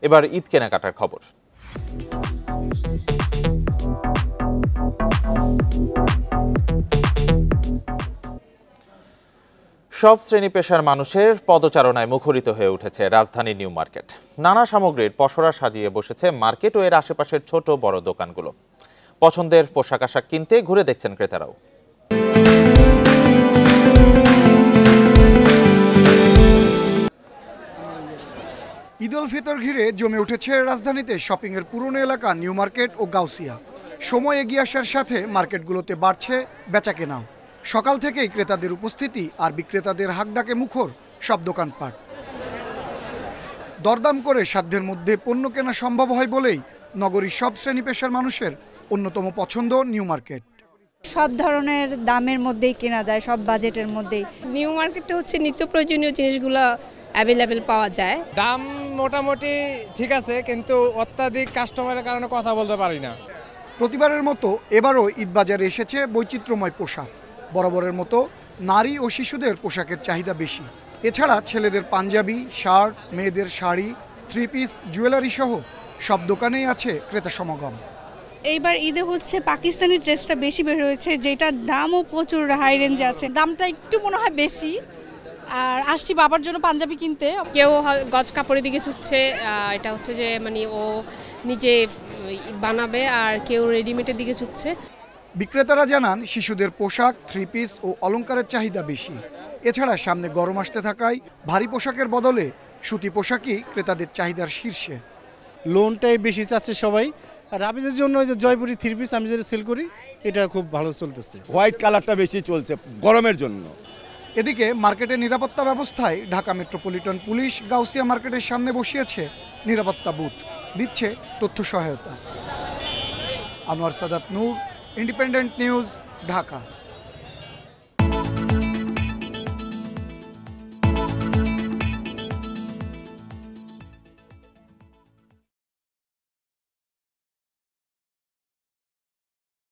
এবার ঈদ কেনাকাটার খবর। সব শ্রেণী পেশার মানুষের পদচারণায় মুখরিত হয়ে উঠেছে রাজধানীর নিউ মার্কেট। নানা সামগ্রীর পসরা সাজিয়ে বসেছে মার্কেট ও এর আশেপাশের ছোট বড় দোকানগুলো। পছন্দের পোশাক আশাক কিনতে ঘুরে দেখছেন ক্রেতারাও। ঈদ উল ফিতর ঘিরে জমে উঠেছে রাজধানীতে শপিং এর পুরনো এলাকা নিউ মার্কেট ও গাউসিয়া। সময় এগিয়ে আসার সাথে মার্কেটগুলোতে বাড়ছে বেচাকেনাও। সকাল থেকেই ক্রেতাদের উপস্থিতি আর বিক্রেতাদের হাঁকডাকে মুখর সব দোকানপাট। দরদাম করে সাধ্যের মধ্যে পণ্য কেনা সম্ভব হয় বলেই নগরীর সব শ্রেণী পেশার মানুষের অন্যতম পছন্দ নিউ মার্কেট। সব ধরনের দামের মধ্যেই কেনা যায়, সব বাজেটের মধ্যেই। নিউ মার্কেটে হচ্ছে নিত্য প্রয়োজনীয় জিনিসগুলো অ্যাভেলেবেল পাওয়া যায়। দাম মোটামুটি ঠিক আছে, কিন্তু অত্যাধিক কাস্টমারের কারণে কথা বলতে পারি না। প্রতিবারের মতো এবারও ঈদ বাজারে এসেছে বৈচিত্র্যময় পোশাক। বরাবরের মতো নারী ও শিশুদের পোশাকের চাহিদা বেশি। এছাড়া ছেলেদের পাঞ্জাবি, শার্ট, মেয়েদের শাড়ি, থ্রি পিস, জুয়েলারি সহ সব দোকানেই আছে ক্রেতা সমাগম। এইবার ঈদে হচ্ছে পাকিস্তানি ড্রেসটা বেশি বের হয়েছে, যেটার দামও প্রচুর হাই রেঞ্জে আছে। দামটা একটু মনে হয় বেশি। আর আসছি বাবার জন্য পাঞ্জাবি কিনতে। কেউ গজ কাপড়ের দিকে ঝুঁকছে, এটা হচ্ছে যে মানে ও নিজে বানাবে, আর কেউ রেডিমেডের দিকে ঝুঁকছে। বিক্রেতারা জানান শিশুদের পোশাক, থ্রি পিস ও অলংকারের চাহিদা বেশি। এছাড়া সামনে গরম আসতে থাকায় ভারী পোশাকের বদলে সুতি পোশাকই ক্রেতাদের চাহিদার শীর্ষে। লোনটাই বেশি চাচ্ছে সবাই। আর রাবিজের জন্য ওই যে জয়পুরি থ্রি পিস আমি যেটা সেল করি, এটা খুব ভালো চলতেছে। হোয়াইট কালারটা বেশি চলছে গরমের জন্য। এদিকে মার্কেটের নিরাপত্তা ব্যবস্থায় ঢাকা মেট্রোপলিটন পুলিশ গাউসিয়া মার্কেটের সামনে বসিয়েছে নিরাপত্তা বুথ, দিচ্ছে তথ্য সহায়তা। আনোয়ার সাদাত নূর, ইন্ডিপেন্ডেন্ট নিউজ, ঢাকা।